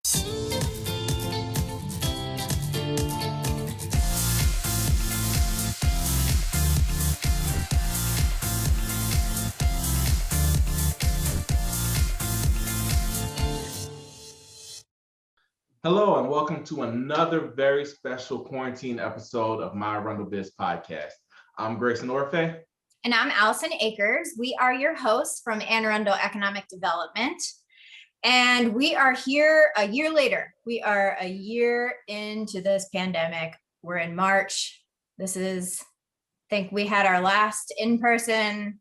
Hello, and welcome to another very special quarantine episode of My ArundelBiz Podcast. I'm Grayson Orfe. And I'm Allison Akers. We are your hosts from Anne Arundel Economic Development. And we are here a year later. We are a year into this pandemic. We're in March. I think we had our last in-person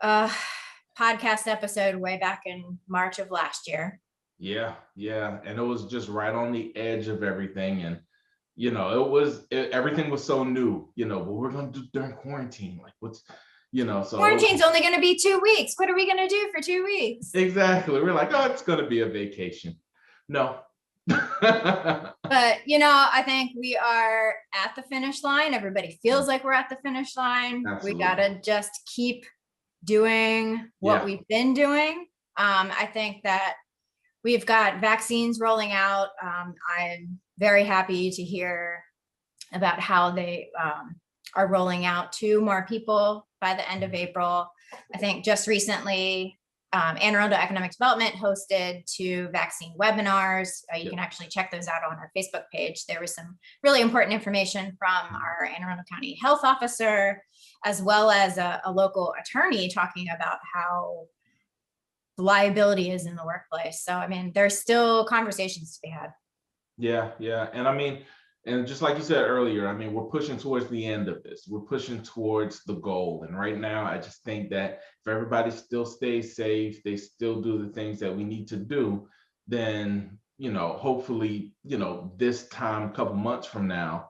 podcast episode way back in March of last year. Yeah. And it was just right on the edge of everything. And, everything was so new, what we're going to do during quarantine. So quarantine's only going to be 2 weeks. What are we going to do for 2 weeks? Exactly. We're like, it's going to be a vacation. No. But, I think we are at the finish line. Everybody feels like we're at the finish line. Absolutely. We got to just keep doing what we've been doing. I think that we've got vaccines rolling out. I'm very happy to hear about how they are rolling out to more people by the end of April. I think just recently, Anne Arundel Economic Development hosted 2 vaccine webinars. You can actually check those out on our Facebook page. There was some really important information from our Anne Arundel County Health Officer, as well as a local attorney talking about how liability is in the workplace. So, there's still conversations to be had. Yeah. And just like you said earlier, we're pushing towards the end of this. We're pushing towards the goal. And right now, I just think that if everybody still stays safe, they still do the things that we need to do, then, hopefully, this time, a couple months from now,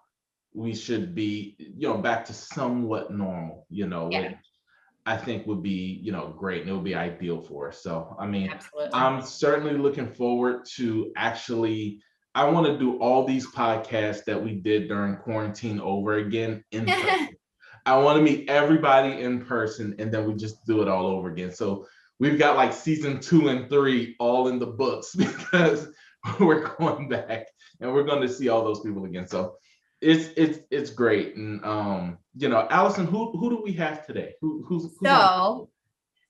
we should be, back to somewhat normal, which I think would be, great, and it would be ideal for us. So, Absolutely. I'm certainly looking forward to I want to do all these podcasts that we did during quarantine over again in person. I want to meet everybody in person, and then we just do it all over again. So we've got season 2 and 3 all in the books because we're going back and we're going to see all those people again. So it's great. And Allison, who do we have today? Who's I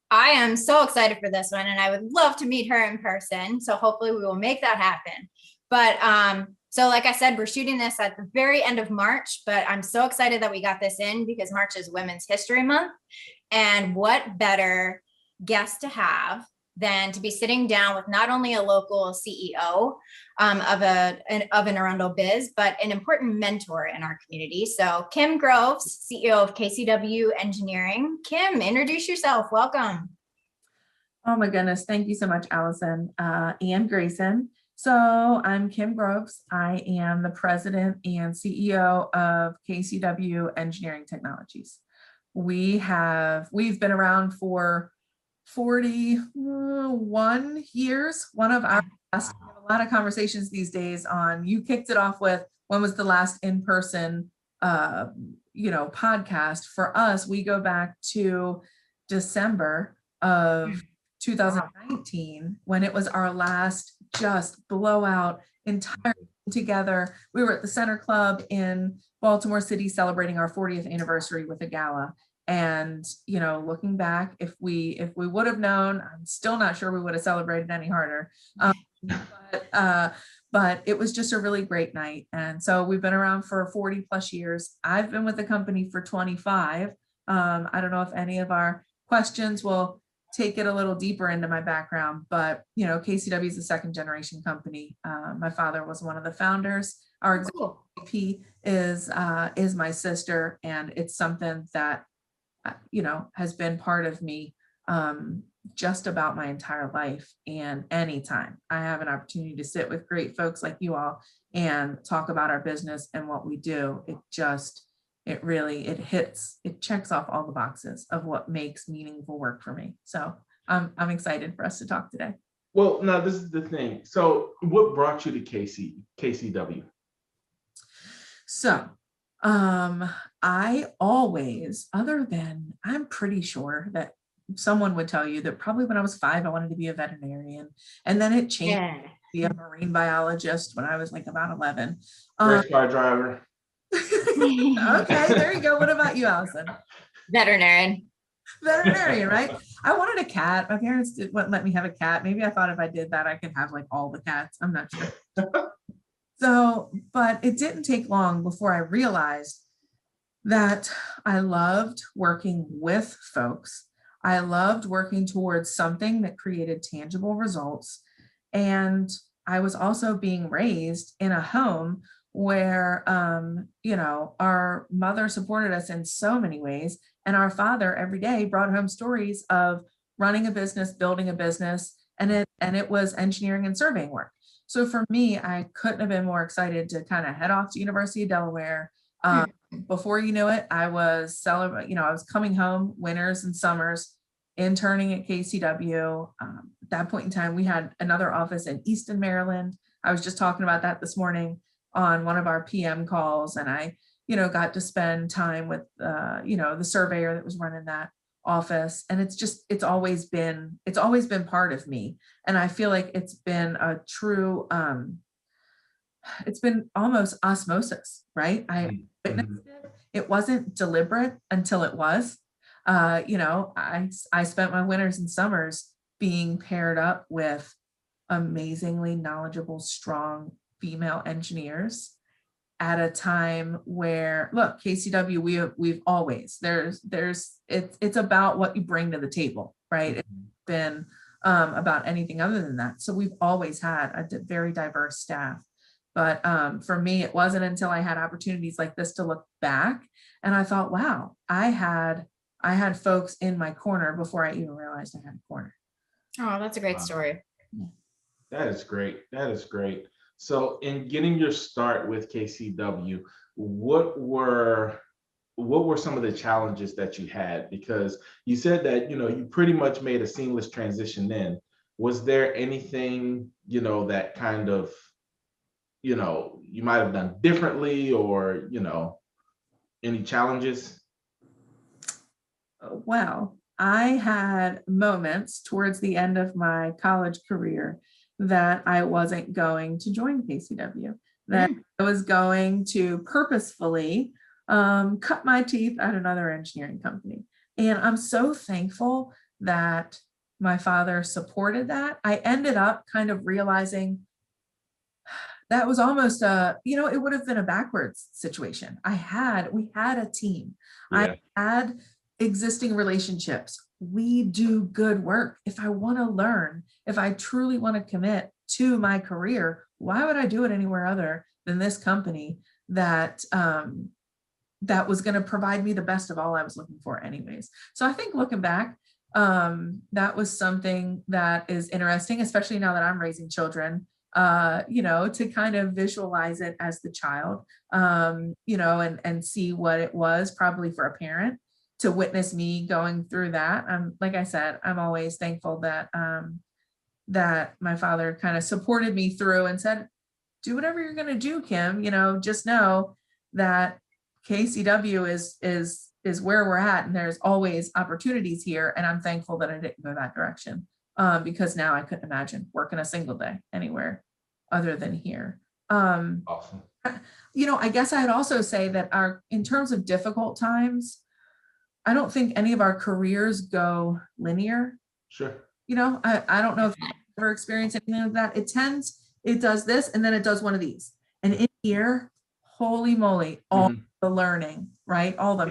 am so excited for this one, and I would love to meet her in person. So hopefully we will make that happen. But so like I said, we're shooting this at the very end of March, but I'm so excited that we got this in because March is Women's History Month. And what better guest to have than to be sitting down with not only a local CEO of an Arundel Biz, but an important mentor in our community. So Kim Groves, CEO of KCW Engineering. Kim, introduce yourself. Welcome. Oh my goodness. Thank you so much, Allison and Grayson. So I'm Kim Groves. I am the president and CEO of KCW Engineering Technologies. We've been around for 41 years. One of our last, we have a lot of conversations these days on, you kicked it off with, when was the last in-person, podcast? For us, we go back to December of 2019, when it was our last just blowout entire together. We were at the Center Club in Baltimore City celebrating our 40th anniversary with a gala. And, looking back, if we would have known, I'm still not sure we would have celebrated any harder. But it was just a really great night. And so we've been around for 40 plus years. I've been with the company for 25. I don't know if any of our questions will take it a little deeper into my background, but KCW is a 2nd generation company. My father was one of the founders. Our executive VP is my sister, and it's something that has been part of me just about my entire life. And anytime I have an opportunity to sit with great folks like you all and talk about our business and what we do, it checks off all the boxes of what makes meaningful work for me. So I'm excited for us to talk today. Well, now this is the thing. So what brought you to KCW? So I always, I'm pretty sure that someone would tell you that probably when I was 5, I wanted to be a veterinarian, and then it changed. be a marine biologist when I was like about 11. Race car driver. Okay, there you go. What about you, Allison? Veterinarian. Veterinarian, right? I wanted a cat. My parents wouldn't let me have a cat. Maybe I thought if I did that, I could have like all the cats. I'm not sure. So, but it didn't take long before I realized that I loved working with folks. I loved working towards something that created tangible results. And I was also being raised in a home where, our mother supported us in so many ways. And our father every day brought home stories of running a business, building a business, and it was engineering and surveying work. So for me, I couldn't have been more excited to kind of head off to University of Delaware. Before you knew it, I was I was coming home winters and summers, interning at KCW. At that point in time, we had another office in Easton, Maryland. I was just talking about that this morning on one of our PM calls. And I, got to spend time with, the surveyor that was running that office. And it's always been part of me. And I feel like it's been a true, it's been almost osmosis, right? I witnessed it. It wasn't deliberate until it was. I spent my winters and summers being paired up with amazingly knowledgeable, strong female engineers at a time where, look, KCW, we've always, it's about what you bring to the table, right? It's been about anything other than that. So we've always had a very diverse staff. But for me, it wasn't until I had opportunities like this to look back and I thought, wow, I had folks in my corner before I even realized I had a corner. Oh, that's a great story. That is great. That is great. So in getting your start with KCW, what were some of the challenges that you had? Because you said that, you pretty much made a seamless transition then. Was there anything, that kind of, you might have done differently or, any challenges? Well, I had moments towards the end of my college career that I wasn't going to join KCW, that I was going to purposefully cut my teeth at another engineering company. And I'm so thankful that my father supported that. I ended up kind of realizing that was almost it would have been a backwards situation. We had a team. Yeah. I had existing relationships. We do good work. If I want to learn, if I truly want to commit to my career, why would I do it anywhere other than this company that was going to provide me the best of all I was looking for anyways? So I think looking back, that was something that is interesting, especially now that I'm raising children, to kind of visualize it as the child, and see what it was probably for a parent to witness me going through that. Like I said, I'm always thankful that that my father kind of supported me through and said, do whatever you're going to do, Kim, just know that KCW is where we're at. And there's always opportunities here. And I'm thankful that I didn't go that direction because now I couldn't imagine working a single day anywhere other than here. Awesome. I guess I'd also say that in terms of difficult times, I don't think any of our careers go linear. Sure. I don't know if you've ever experienced anything like that. It does this, and then it does one of these. And in here, holy moly, all the learning, right? All the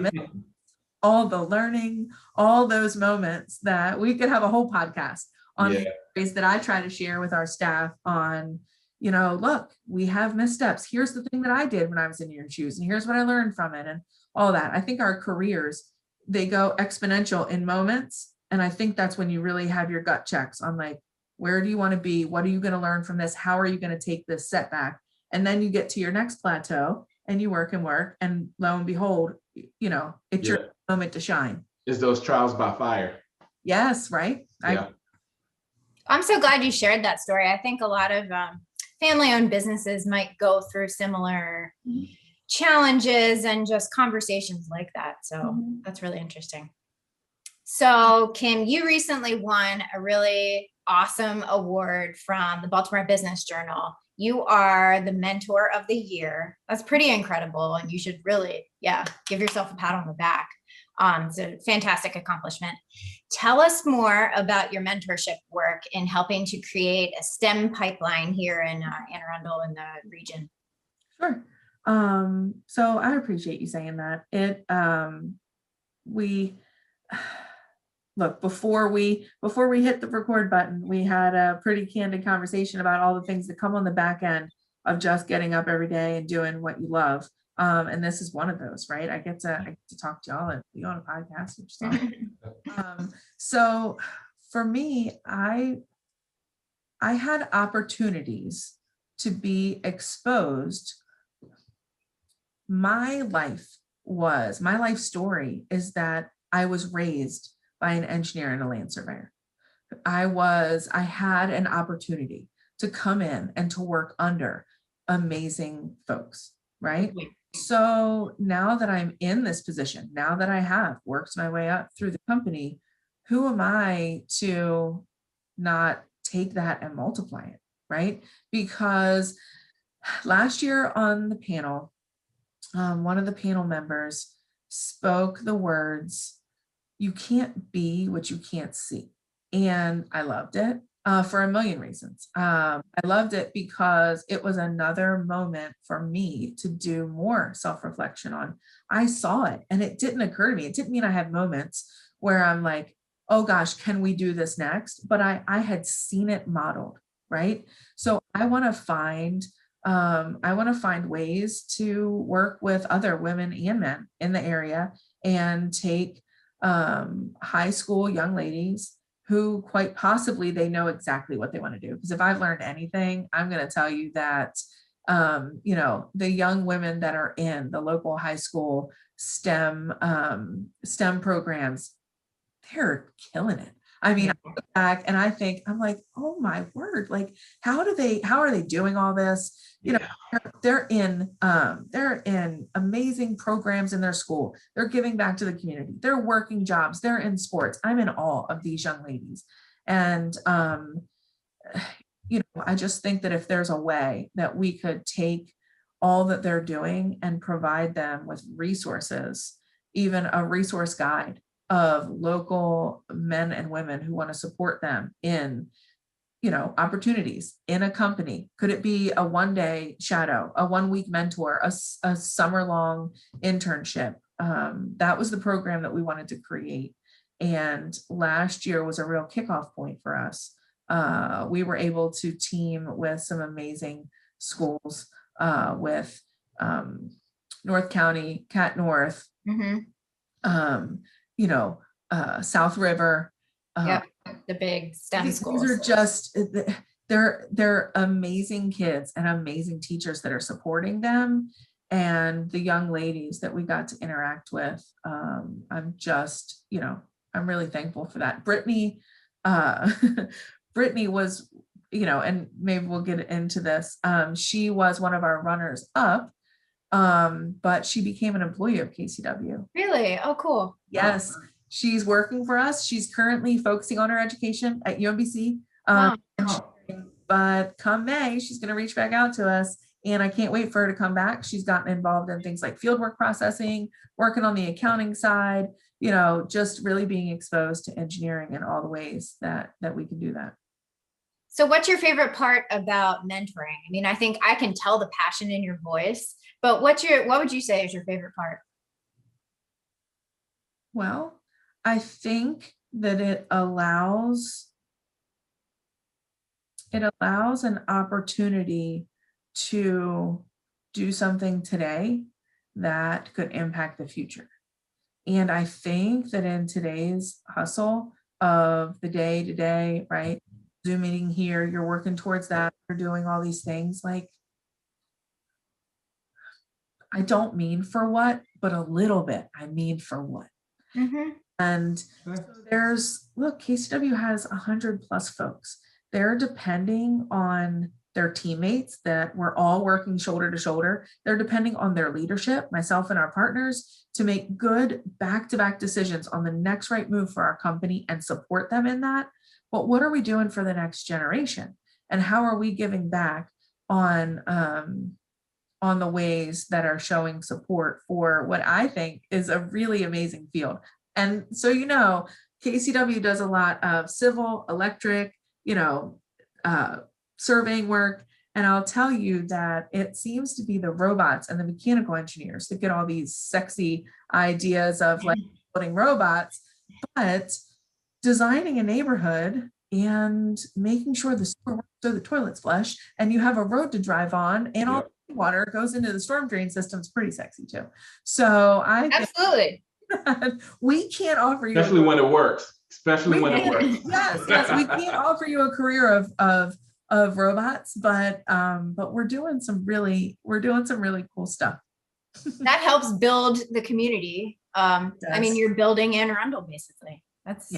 learning, all those moments that we could have a whole podcast on the ways that I try to share with our staff on, look, we have missteps. Here's the thing that I did when I was in your shoes, and here's what I learned from it, and all that. I think our careers, they go exponential in moments. And I think that's when you really have your gut checks on like, where do you want to be? What are you going to learn from this? How are you going to take this setback? And then you get to your next plateau and you work and work, and lo and behold, it's your moment to shine. It's those trials by fire. Yes. Right. Yeah. I'm so glad you shared that story. I think a lot of family-owned businesses might go through similar challenges and just conversations like that. So that's really interesting. So Kim, you recently won a really awesome award from the Baltimore Business Journal. You are the Mentor of the Year. That's pretty incredible. And you should really, give yourself a pat on the back. It's a fantastic accomplishment. Tell us more about your mentorship work in helping to create a STEM pipeline here in Anne Arundel in the region. Sure. So I appreciate you saying that. Look, before we hit the record button, we had a pretty candid conversation about all the things that come on the back end of just getting up every day and doing what you love. And this is one of those, right? I get to talk to y'all and be on a podcast, which is awesome. So for me, I had opportunities to be exposed. My life story is that I was raised by an engineer and a land surveyor. I had an opportunity to come in and to work under amazing folks, right? So now that I'm in this position, now that I have worked my way up through the company, who am I to not take that and multiply it, right? Because last year on the panel, one of the panel members spoke the words, "You can't be what you can't see." And I loved it for a million reasons. I loved it because it was another moment for me to do more self-reflection on. I saw it and it didn't occur to me. It didn't mean I have moments where I'm like, oh gosh, can we do this next? But I had seen it modeled, right? So I want to find ways to work with other women and men in the area and take high school young ladies who quite possibly they know exactly what they want to do. Because if I've learned anything, I'm going to tell you that, the young women that are in the local high school STEM programs, they're killing it. I mean, I look back and I think, I'm like, oh my word, like, how are they doing all this? They're in amazing programs in their school. They're giving back to the community. They're working jobs. They're in sports. I'm in awe of these young ladies. And, I just think that if there's a way that we could take all that they're doing and provide them with resources, even a resource guide of local men and women who want to support them in, opportunities in a company. Could it be a one-day shadow, a one-week mentor, a summer-long internship? That was the program that we wanted to create. And last year was a real kickoff point for us. We were able to team with some amazing schools, with North County, Cat North, South River. The big STEM schools. These are just, they're amazing kids and amazing teachers that are supporting them. And the young ladies that we got to interact with, I'm just, I'm really thankful for that. Brittany was, and maybe we'll get into this. She was one of our runners up. But she became an employee of KCW. Really? Oh, cool. Yes. She's working for us. She's currently focusing on her education at UMBC. But come May, she's going to reach back out to us. And I can't wait for her to come back. She's gotten involved in things like fieldwork processing, working on the accounting side, just really being exposed to engineering in all the ways that we can do that. So what's your favorite part about mentoring? I mean, I think I can tell the passion in your voice, but what would you say is your favorite part? Well, I think that it allows an opportunity to do something today that could impact the future. And I think that in today's hustle of the day to day, right? Zoom meeting here, you're working towards that, you're doing all these things. Like, I don't mean for what, but a little bit, I mean for what. And so KCW has 100+ folks. They're depending on their teammates that we're all working shoulder to shoulder. They're depending on their leadership, myself and our partners, to make good back-to-back decisions on the next right move for our company and support them in that. but what are we doing for the next generation? And how are we giving back on the ways that are showing support for what I think is a really amazing field? And so, you know, KCW does a lot of civil, electric, you know, surveying work. And I'll tell you that it seems to be the robots and the mechanical engineers that get all these sexy ideas of like building robots, but designing a neighborhood and making sure the sewer works so the toilets flush and you have a road to drive on and all the water goes into the storm drain system is pretty sexy too. So I absolutely we can't offer you, especially when it works. Especially when it works. Yes, we can't offer you a career of robots, but we're doing some really cool stuff. That helps build the community. I mean, you're building Anne Arundel basically. That's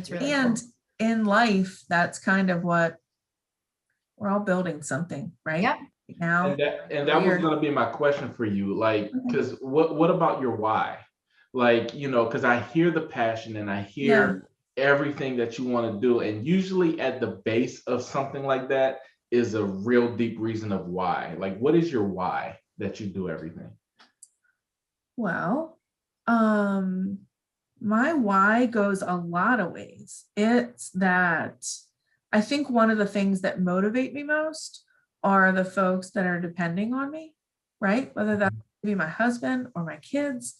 really and cool. In life, that's kind of what we're all building, something, right? Yep. Now, and that was going to be my question for you, like, because what about your why? Like, you know, because I hear the passion and I hear everything that you want to do, and usually at the base of something like that is a real deep reason of why. Like, what is your why that you do everything? Well, my why goes a lot of ways. It's that I think one of the things that motivate me most are the folks that are depending on me, right? Whether that be my husband or my kids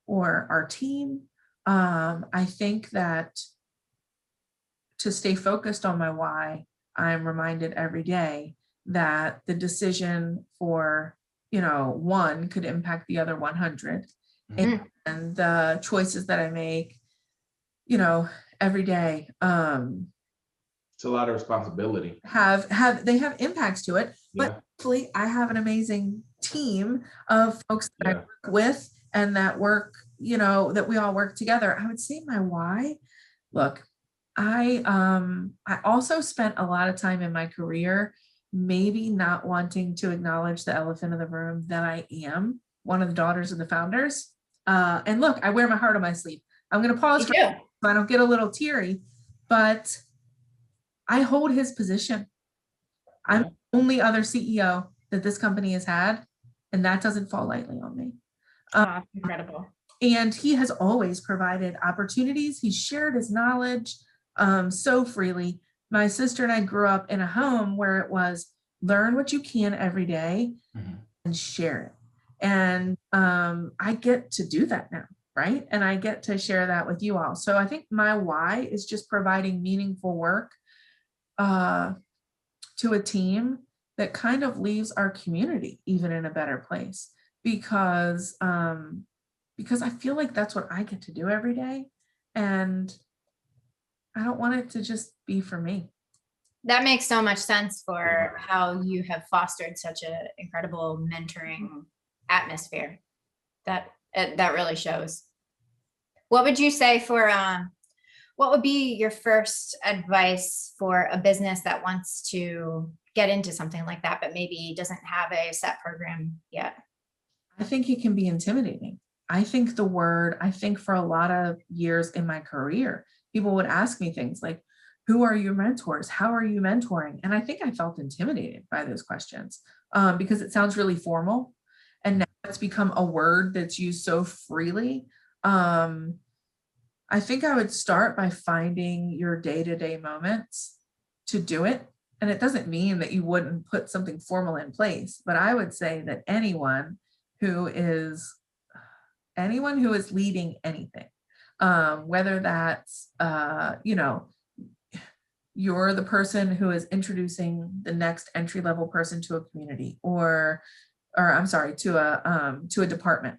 or our team. I think that to stay focused on my why, I'm reminded every day that the decision for, you know, one could impact the other 100. And the choices that I make, you know, every day, it's a lot of responsibility. They have impacts to it, but hopefully I have an amazing team of folks that I work with and that work, you know, that we all work together. I would say my why. Look, I also spent a lot of time in my career maybe not wanting to acknowledge the elephant in the room that I am one of the daughters of the founders. And look, I wear my heart on my sleeve. I'm going to pause so I don't get a little teary, but I hold his position. I'm the only other CEO that this company has had, and that doesn't fall lightly on me. Incredible. And he has always provided opportunities. He's shared his knowledge so freely. My sister and I grew up in a home where it was learn what you can every day and share it. And I get to do that now, right? And I get to share that with you all. So I think my why is just providing meaningful work to a team that kind of leaves our community even in a better place, because I feel like that's what I get to do every day. And I don't want it to just be for me. That makes so much sense for how you have fostered such an incredible mentoring atmosphere. That really shows. What would you say for what would be your first advice for a business that wants to get into something like that, but maybe doesn't have a set program yet? I think it can be intimidating. I think for a lot of years in my career, people would ask me things like, who are your mentors? How are you mentoring? And I think I felt intimidated by those questions because it sounds really formal. And now it's become a word that's used so freely. I think I would start by finding your day-to-day moments to do it. And it doesn't mean that you wouldn't put something formal in place, but I would say that anyone who is leading anything, whether that's, you're the person who is introducing the next entry-level person to a community to a department,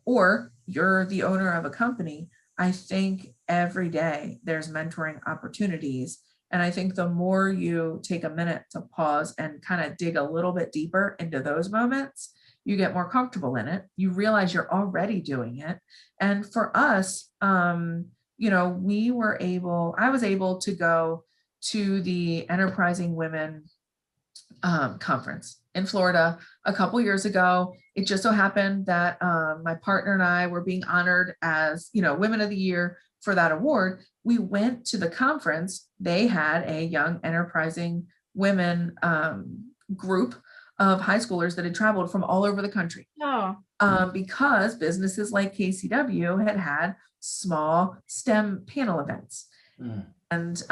or you're the owner of a company. I think every day there's mentoring opportunities. And I think the more you take a minute to pause and kind of dig a little bit deeper into those moments, you get more comfortable in it. You realize you're already doing it. And for us, I was able to go to the Enterprising Women conference in Florida a couple years ago. It just so happened that my partner and I were being honored as, Women of the Year for that award. we went to the conference. They had a young enterprising women group of high schoolers that had traveled from all over the country. Oh. Because businesses like KCW had small STEM panel events. And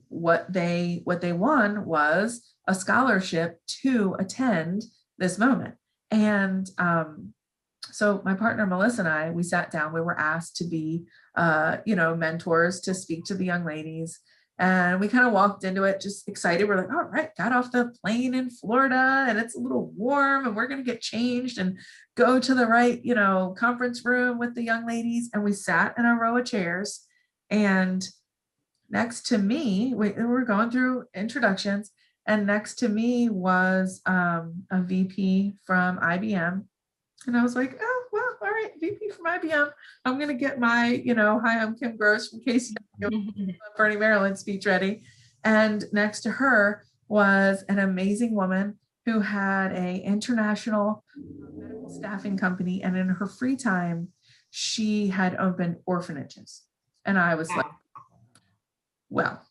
what they won was a scholarship to attend this moment. And so my partner Melissa and I, we sat down. We were asked to be mentors, to speak to the young ladies. And we kind of walked into it just excited. We're like, all right, got off the plane in Florida and it's a little warm and we're going to get changed and go to the right, conference room with the young ladies. And we sat in a row of chairs, and next to me, we were going through introductions, and next to me was a VP from IBM. And I was like, oh, well, all right, VP from IBM. I'm going to get my, hi, I'm Kim Gross from KCW, Bernie, Maryland speech ready. And next to her was an amazing woman who had an international medical staffing company. And in her free time, she had opened orphanages. And I was like, well,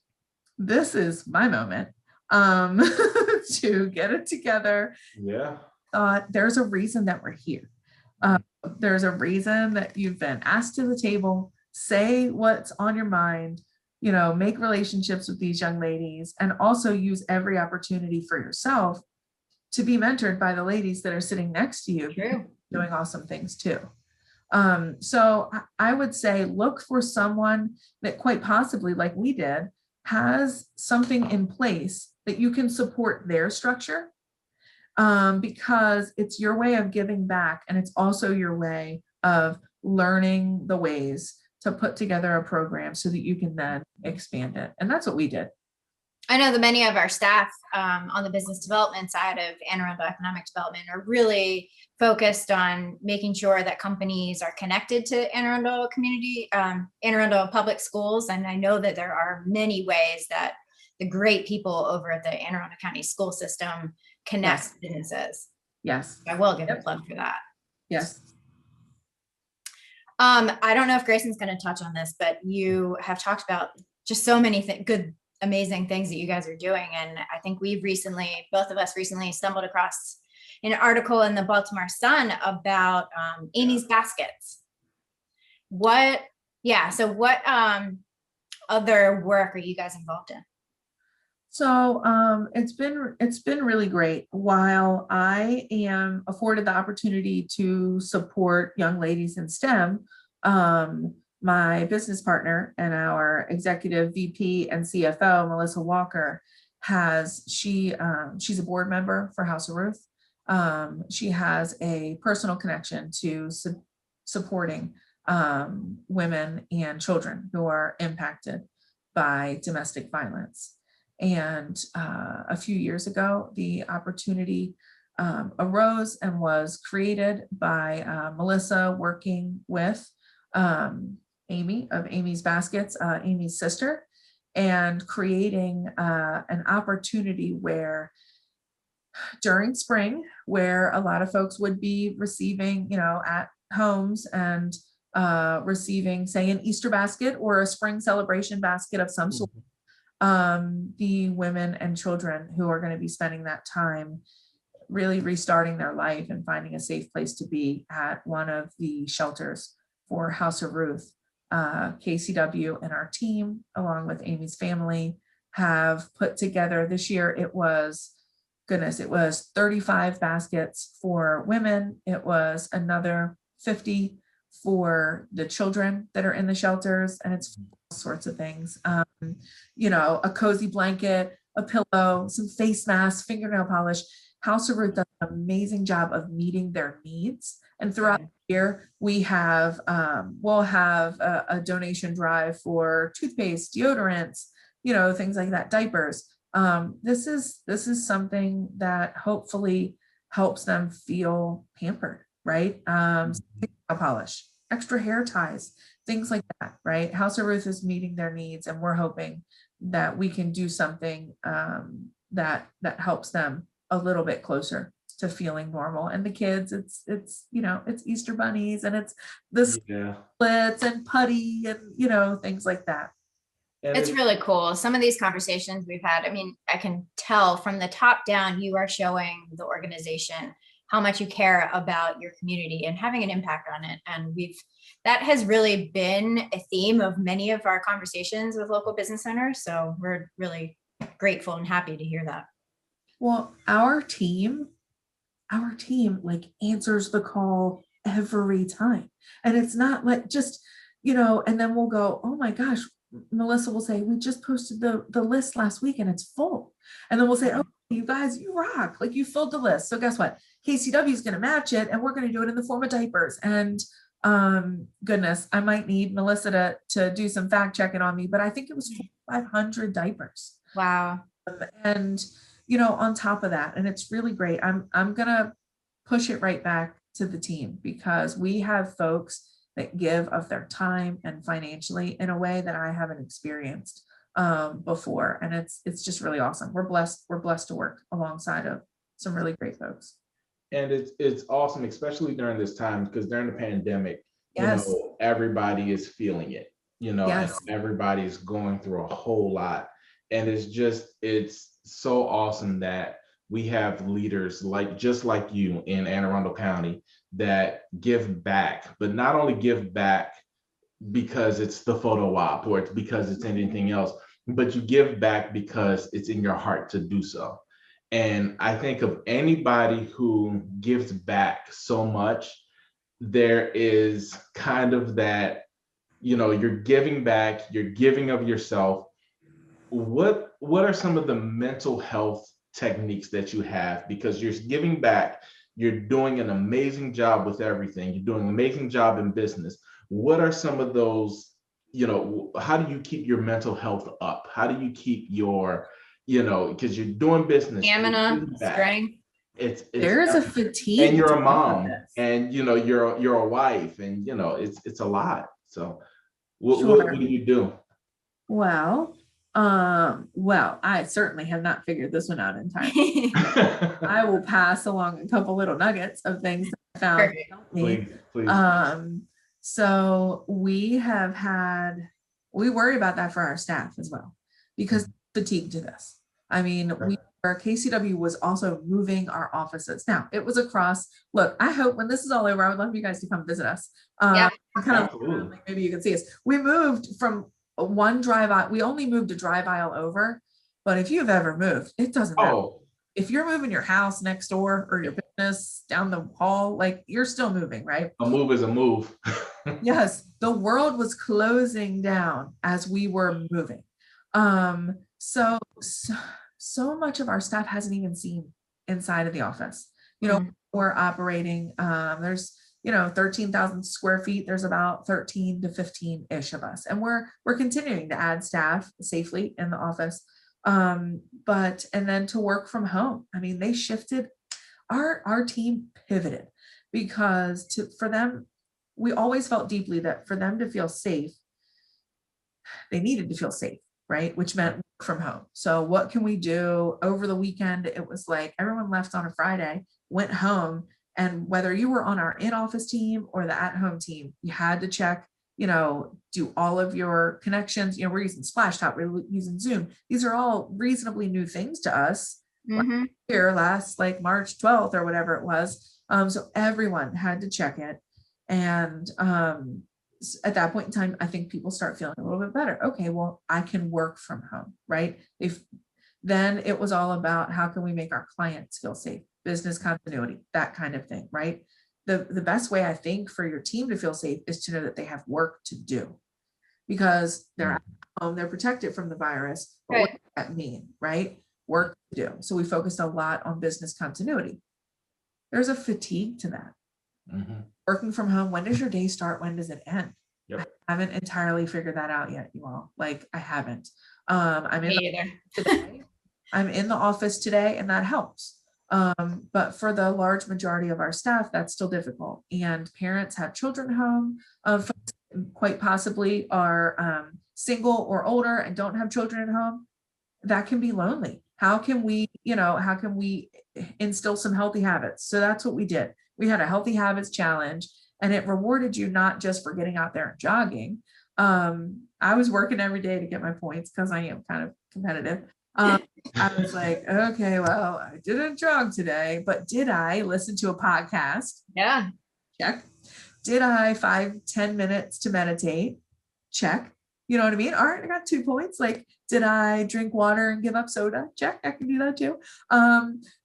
this is my moment to get it together. Yeah. There's a reason that we're here. There's a reason that you've been asked to the table. Say what's on your mind, make relationships with these young ladies, and also use every opportunity for yourself to be mentored by the ladies that are sitting next to you. True. Doing awesome things too. So I would say look for someone that quite possibly, like we did, has something in place that you can support their structure, because it's your way of giving back, and it's also your way of learning the ways to put together a program so that you can then expand it. And that's what we did. I know that many of our staff on the business development side of Anne Arundel Economic Development are really focused on making sure that companies are connected to Anne Arundel community, Anne Arundel public schools. And I know that there are many ways that the great people over at the Anne Arundel County school system connect businesses. Yes. I will give a plug for that. Yes. I don't know if Grayson's going to touch on this, but you have talked about just so many good, amazing things that you guys are doing. And I think both of us recently stumbled across an article in the Baltimore Sun about Amy's Baskets. What other work are you guys involved in? So it's been really great. While I am afforded the opportunity to support young ladies in STEM, my business partner and our executive VP and CFO, Melissa Walker, she's a board member for House of Ruth. She has a personal connection to supporting women and children who are impacted by domestic violence. And a few years ago, the opportunity arose and was created by Melissa working with Amy of Amy's Baskets, Amy's sister, and creating an opportunity where during spring, where a lot of folks would be receiving, at homes and receiving, say, an Easter basket or a spring celebration basket of some sort. The women and children who are going to be spending that time really restarting their life and finding a safe place to be at one of the shelters for House of Ruth. KCW and our team, along with Amy's family, have put together this year. It was 35 baskets for women. It was another 50 for the children that are in the shelters, and it's all sorts of things. A cozy blanket, a pillow, some face masks, fingernail polish. House of Ruth does an amazing job of meeting their needs. And throughout the year, we'll have a donation drive for toothpaste, deodorants, things like that, diapers. This is something that hopefully helps them feel pampered, right? Polish, extra hair ties, things like that, right? House of Ruth is meeting their needs, and we're hoping that we can do something that helps them a little bit closer to feeling normal. And the kids, it's Easter bunnies, and it's the splits and putty and things like that. It's really cool. Some of these conversations we've had, I mean, I can tell from the top down, you are showing the organization how much you care about your community and having an impact on it. And that has really been a theme of many of our conversations with local business owners. So we're really grateful and happy to hear that. Well, our team like answers the call every time. And it's not like just, and then we'll go, oh my gosh, Melissa will say, we just posted the list last week and it's full. And then we'll say, oh, you guys, you rock. Like you filled the list. So guess what? KCW is going to match it and we're going to do it in the form of diapers. And goodness, I might need Melissa to do some fact checking on me, but I think it was 500 diapers. Wow. And, on top of that, and it's really great. I'm going to push it right back to the team because we have folks that give of their time and financially in a way that I haven't experienced before. And it's just really awesome. We're blessed to work alongside of some really great folks. And it's awesome, especially during this time, because during the pandemic, yes, everybody is feeling it, yes, and everybody's going through a whole lot. And it's so awesome that we have leaders just like you in Anne Arundel County that give back, but not only give back because it's the photo op or it's because it's anything else, but you give back because it's in your heart to do so. And I think of anybody who gives back so much, there is kind of that, you're giving back, you're giving of yourself. What are some of the mental health techniques that you have? Because you're giving back, you're doing an amazing job with everything, you're doing an amazing job in business. What are some of those, how do you keep your mental health up? How do you keep your, because you're doing business, stamina, strength. There's a fatigue, and you're a mom, and you're a wife, and it's a lot. So what do you do? Well, I certainly have not figured this one out in time. I will pass along a couple little nuggets of things that I found. Please. So we worry about that for our staff as well, because fatigue to this. I mean, our KCW was also moving our offices. Now it was across. Look, I hope when this is all over, I would love you guys to come visit us. Maybe you can see us. We moved from one drive aisle. We only moved a drive aisle over, but if you've ever moved, it doesn't matter. If you're moving your house next door or your business down the hall, like you're still moving, right? A move is a move. Yes, the world was closing down as we were moving. So much of our staff hasn't even seen inside of the office. We're operating, there's 13,000 square feet. There's about 13 to 15-ish of us. And we're continuing to add staff safely in the office. And then to work from home. I mean, they shifted, our team pivoted because for them, we always felt deeply that for them to feel safe, they needed to feel safe, right? Which meant work from home. So what can we do over the weekend? It was like everyone left on a Friday, went home. And whether you were on our in-office team or the at-home team, you had to check, do all of your connections. We're using Splashtop, we're using Zoom. These are all reasonably new things to us. Last like March 12th or whatever it was. So everyone had to check it. And at that point in time, I think people start feeling a little bit better. Okay, well, I can work from home, right? Then it was all about how can we make our clients feel safe, business continuity, that kind of thing, right? The best way I think for your team to feel safe is to know that they have work to do, because they're at home, they're protected from the virus. But what does that mean, right? Work to do. So we focused a lot on business continuity. There's a fatigue to that. Working from home, when does your day start? When does it end? I haven't entirely figured that out yet, you all. Like I haven't. I'm in the office today, and that helps. But for the large majority of our staff, that's still difficult. And parents have children home, quite possibly are single or older and don't have children at home. That can be lonely. How can we instill some healthy habits? So that's what we did. We had a healthy habits challenge, and it rewarded you not just for getting out there and jogging, I was working every day to get my points because I am kind of competitive. I was like, okay, well, I didn't jog today, but did I listen to a podcast? Yeah. Check. Did I 5-10 minutes to meditate? Check. You know what I mean? All right, I got 2 points. Like, did I drink water and give up soda? Check. I can do that too.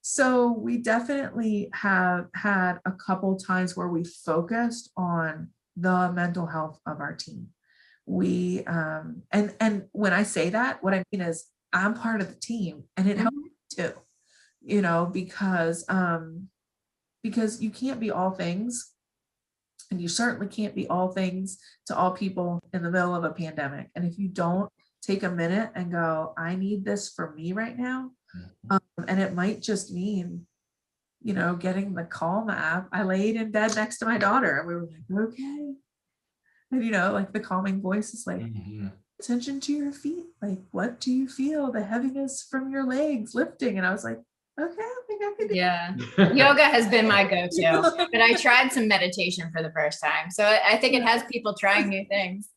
So we definitely have had a couple times where we focused on the mental health of our team. We and when I say that, what I mean is I'm part of the team, and it helps too, you know, because you can't be all things. And you certainly can't be all things to all people in the middle of a pandemic. And if you don't take a minute and go, I need this for me right now. And it might just mean, you know, getting the Calm app. I laid in bed next to my daughter and we were like, okay. And, you know, like the calming voice is like, attention to your feet. Like, what do you feel? The heaviness from your legs lifting. And I was like, okay, I think I could do that. Yoga has been my go-to, but I tried some meditation for the first time. So I think it has people trying new things.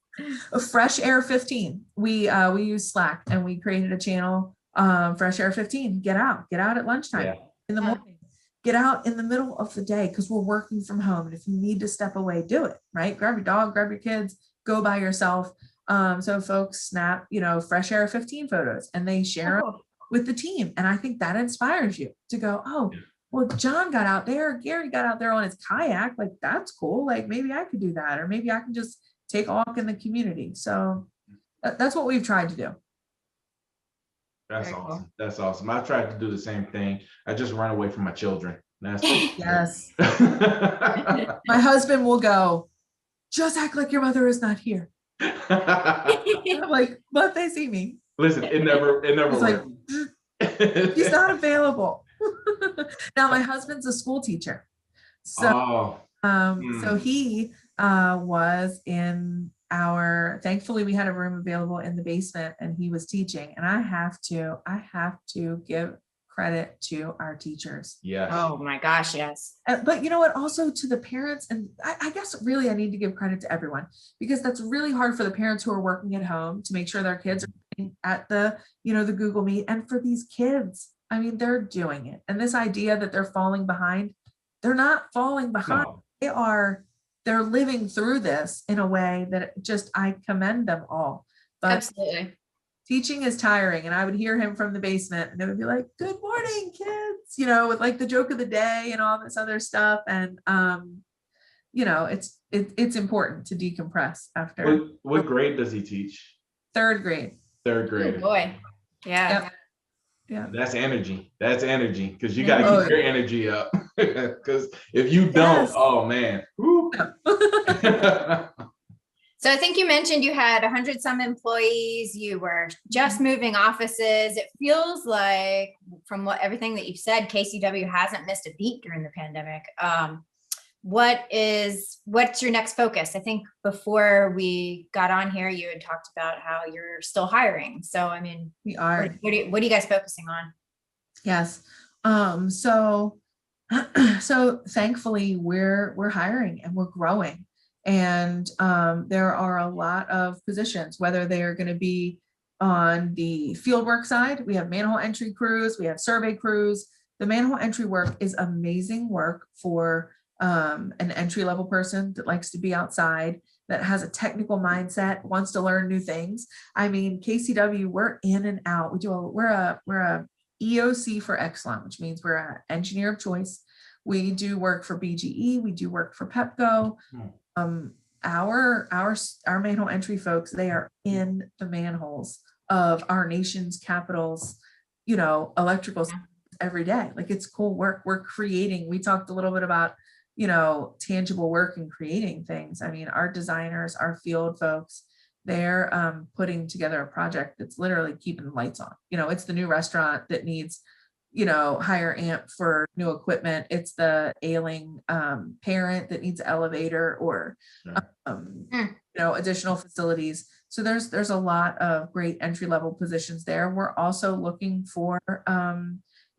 Fresh Air 15. We use Slack and we created a channel, Fresh Air 15. Get out at lunchtime in the morning. Get out in the middle of the day because we're working from home. And if you need to step away, do it, right? Grab your dog, grab your kids, go by yourself. So folks snap, you know, Fresh Air 15 photos and they share them with the team. And I think that inspires you to go, oh, well, John got out there, Gary got out there on his kayak. Like, that's cool. Like, maybe I could do that. Or maybe I can just take a walk in the community. So that's what we've tried to do. That's awesome. That's awesome. I tried to do the same thing. I just run away from my children. That's yes. My husband will go, just act like your mother is not here. I'm like, but they see me. Listen, it never like, he's not available. Now my husband's a school teacher. So so he was in thankfully we had a room available in the basement and he was teaching. And I have to give credit to our teachers. Yes. Oh my gosh, yes. But you know what, also to the parents, and I guess really I need to give credit to everyone, because that's really hard for the parents who are working at home to make sure their kids are at the, you know, the Google Meet. And for these kids, I mean, they're doing it. And this idea that they're falling behind, they're not falling behind. No. They're living through this in a way that just, I commend them all. But absolutely. Teaching is tiring. And I would hear him from the basement and it would be like, good morning, kids, you know, with like the joke of the day and all this other stuff. And, you know, it's important to decompress after. What grade does he teach? Third grade. Third grade. Oh boy. Yeah. Yep. Yeah. That's energy. Because you got to keep your energy up. Because if you don't, oh man. So I think you mentioned you had 100 some employees. You were just moving offices. It feels like, from everything that you've said, KCW hasn't missed a beat during the pandemic. What's your next focus? I think before we got on here, you had talked about how you're still hiring. So, I mean, we are. What are you guys focusing on? Yes. So thankfully we're hiring and we're growing. And there are a lot of positions, whether they are going to be on the fieldwork side. We have manhole entry crews, we have survey crews. The manhole entry work is amazing work for an entry-level person that likes to be outside, that has a technical mindset, wants to learn new things. I mean, KCW, we're in and out. We're a EOC for excellent, which means we're an engineer of choice. We do work for BGE, we do work for Pepco. Our manhole entry folks, they are in the manholes of our nation's capitals, you know, electrical every day. Like, it's cool work. We're creating. We talked a little bit about, you know, tangible work and creating things. I mean, our designers, our field folks, they're putting together a project that's literally keeping the lights on. You know, it's the new restaurant that needs, you know, higher amp for new equipment. It's the ailing parent that needs an elevator or, you know, additional facilities. So there's a lot of great entry-level positions there. We're also looking for,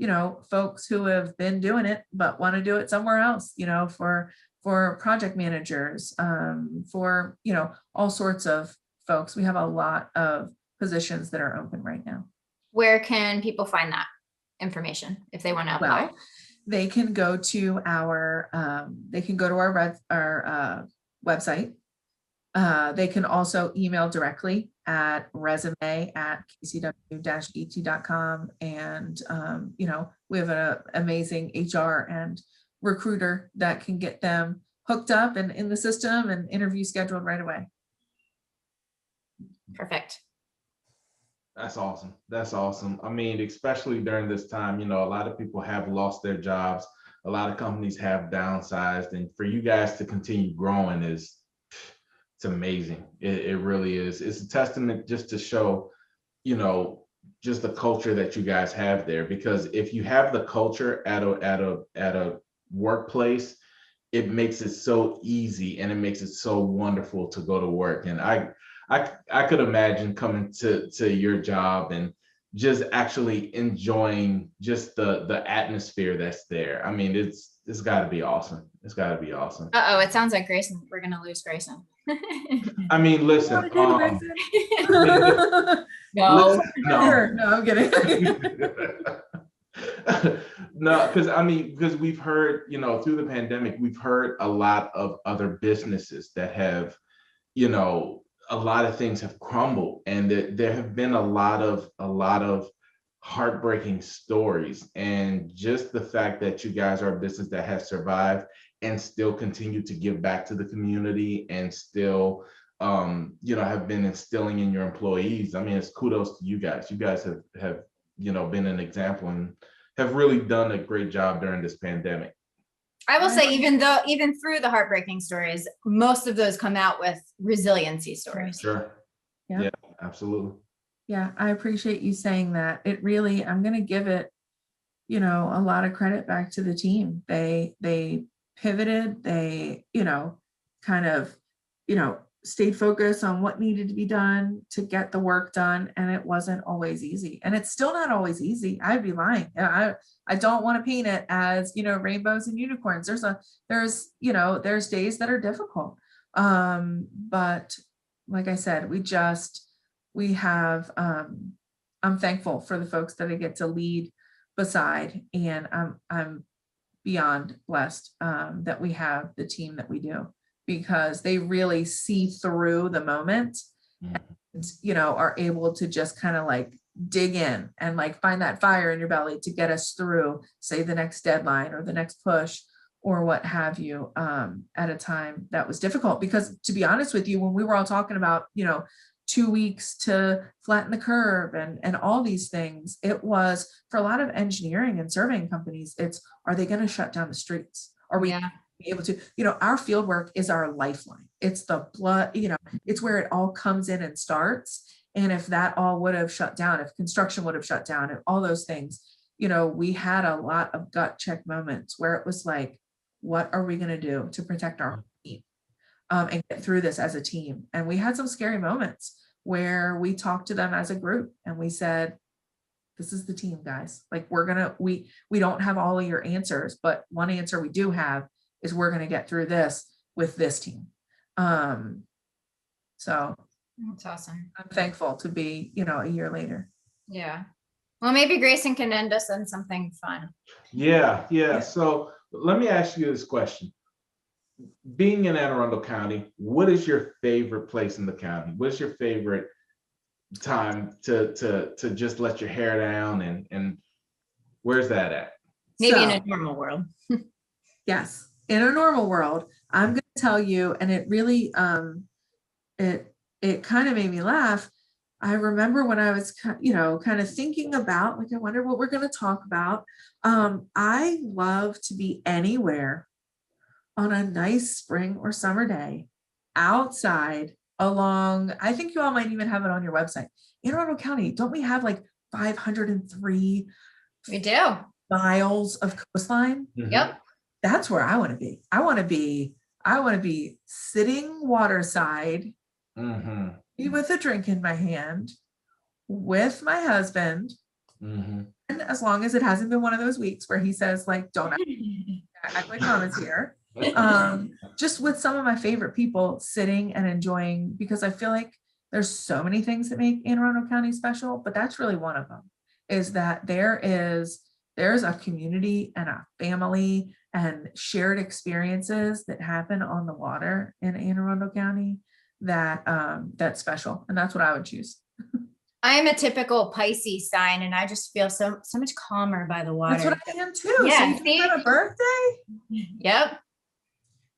you know, folks who have been doing it, but want to do it somewhere else, you know, for project managers, for, you know, all sorts of folks. We have a lot of positions that are open right now. Where can people find that information if they want to apply? Well, they can go to our website. They can also email directly at resume@kcw-et.com. And, we have an amazing HR and recruiter that can get them hooked up and in the system and interview scheduled right away. Perfect. That's awesome. That's awesome. I mean, especially during this time, a lot of people have lost their jobs. A lot of companies have downsized, and for you guys to continue growing it's amazing. It really is. It's a testament just to show, just the culture that you guys have there. Because if you have the culture at a workplace, it makes it so easy and it makes it so wonderful to go to work. And I could imagine coming to your job and just actually enjoying just the atmosphere that's there. I mean, it's got to be awesome. It's got to be awesome. Uh-oh, it sounds like Grayson. We're going to lose Grayson. I mean, listen. No. No, I'm kidding. No, because we've heard, through the pandemic, we've heard a lot of other businesses that have, a lot of things have crumbled, and there have been a lot of heartbreaking stories. And just the fact that you guys are a business that has survived and still continue to give back to the community and still have been instilling in your employees. I mean, it's kudos to you guys. You guys have been an example and have really done a great job during this pandemic. I will say, even through the heartbreaking stories, most of those come out with resiliency stories. Sure. Yeah. Yeah, absolutely. Yeah, I appreciate you saying that. It really, I'm going to give it, a lot of credit back to the team. They pivoted, they, kind of, stayed focused on what needed to be done to get the work done. And it wasn't always easy. And it's still not always easy. I'd be lying. I don't want to paint it as, rainbows and unicorns. There's days that are difficult. But like I said, I'm thankful for the folks that I get to lead beside, and I'm beyond blessed that we have the team that we do, because they really see through the moment and, are able to just kind of like dig in and like find that fire in your belly to get us through, say, the next deadline or the next push or what have you, at a time that was difficult. Because to be honest with you, when we were all talking about, 2 weeks to flatten the curve and all these things, it was, for a lot of engineering and surveying companies, are they going to shut down the streets? Are we able to, our field work is our lifeline. It's the blood, it's where it all comes in and starts. And if that all would have shut down, if construction would have shut down and all those things, we had a lot of gut check moments where it was like, what are we going to do to protect our team and get through this as a team? And we had some scary moments where we talked to them as a group and we said, this is the team, guys. Like, we don't have all of your answers, but one answer we do have is we're going to get through this with this team. So that's awesome. I'm thankful to be, a year later. Yeah. Well, maybe Grayson can end us on something fun. Yeah. So let me ask you this question. Being in Anne Arundel County, what is your favorite place in the county? What's your favorite time to just let your hair down, and where's that at? Maybe in a normal world. Yes. In a normal world, I'm going to tell you, and it really, it kind of made me laugh. I remember when I was, kind of thinking about, like, I wonder what we're going to talk about. I love to be anywhere on a nice spring or summer day outside along, I think you all might even have it on your website. In Arundel County, don't we have like 503 We do. miles of coastline? Mhm. Yep. That's where I want to be. I want to be sitting waterside with a drink in my hand with my husband. And as long as it hasn't been one of those weeks where he says, like, don't act like mom is here. Just with some of my favorite people sitting and enjoying, because I feel like, There's so many things that make Anne Arundel County special, but that's really one of them, is that there's a community and a family and shared experiences that happen on the water in Anne Arundel County that's special. And that's what I would choose. I'm a typical Pisces sign, and I just feel so much calmer by the water. That's what I am too. Yeah, so you had a birthday? Yep.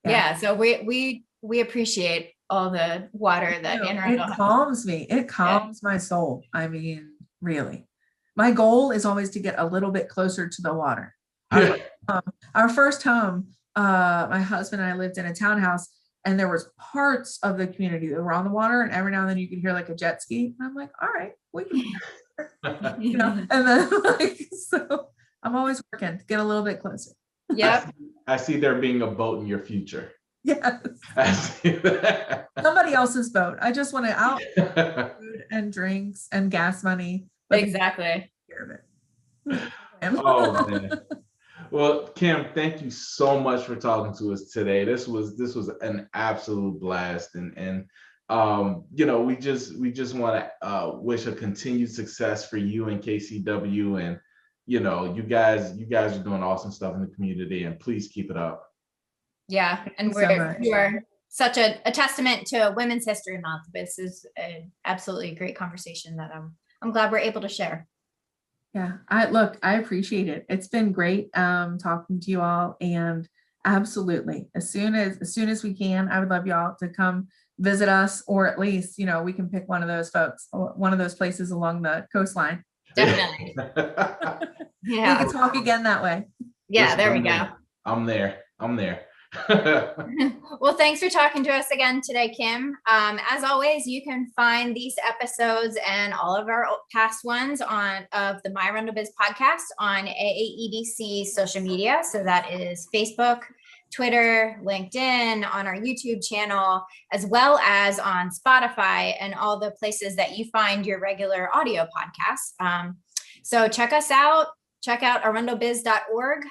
Yeah. So we appreciate all the water that Anne Arundel has. It calms me. It calms my soul. I mean, really. My goal is always to get a little bit closer to the water. Our first home, my husband and I lived in a townhouse, and there was parts of the community that were on the water, and every now and then you could hear like a jet ski. And I'm like, all right, we can, you know, and then so I'm always working to get a little bit closer. Yep. I see there being a boat in your future. Yes. I see that. Somebody else's boat. I just want to out food and drinks and gas money. Exactly. Oh man. Well, Kim, thank you so much for talking to us today. This was an absolute blast, and you know, we just want to wish a continued success for you and KCW, and you know, you guys are doing awesome stuff in the community, and please keep it up. Yeah, and we're such a testament to Women's History Month. This is an absolutely great conversation that I'm glad we're able to share. Yeah, I appreciate it. It's been great talking to you all, and absolutely, as soon as we can, I would love y'all to come visit us, or at least, you know, we can pick one of those folks, one of those places along the coastline. Definitely. Yeah. We can talk again that way. Yeah, there we go. I'm there. Well, thanks for talking to us again today, Kim. As always, you can find these episodes and all of our past ones of the My ArundelBiz podcast on AAEDC social media. So that is Facebook, Twitter, LinkedIn, on our YouTube channel, as well as on Spotify and all the places that you find your regular audio podcasts. So check us out. Check out arundelbiz.org.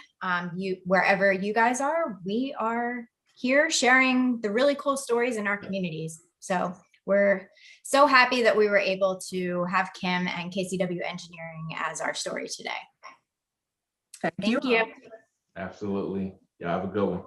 Wherever you guys are, we are here sharing the really cool stories in our communities. So we're so happy that we were able to have Kim and KCW Engineering as our story today. Thank you. Absolutely. Yeah, have a good one.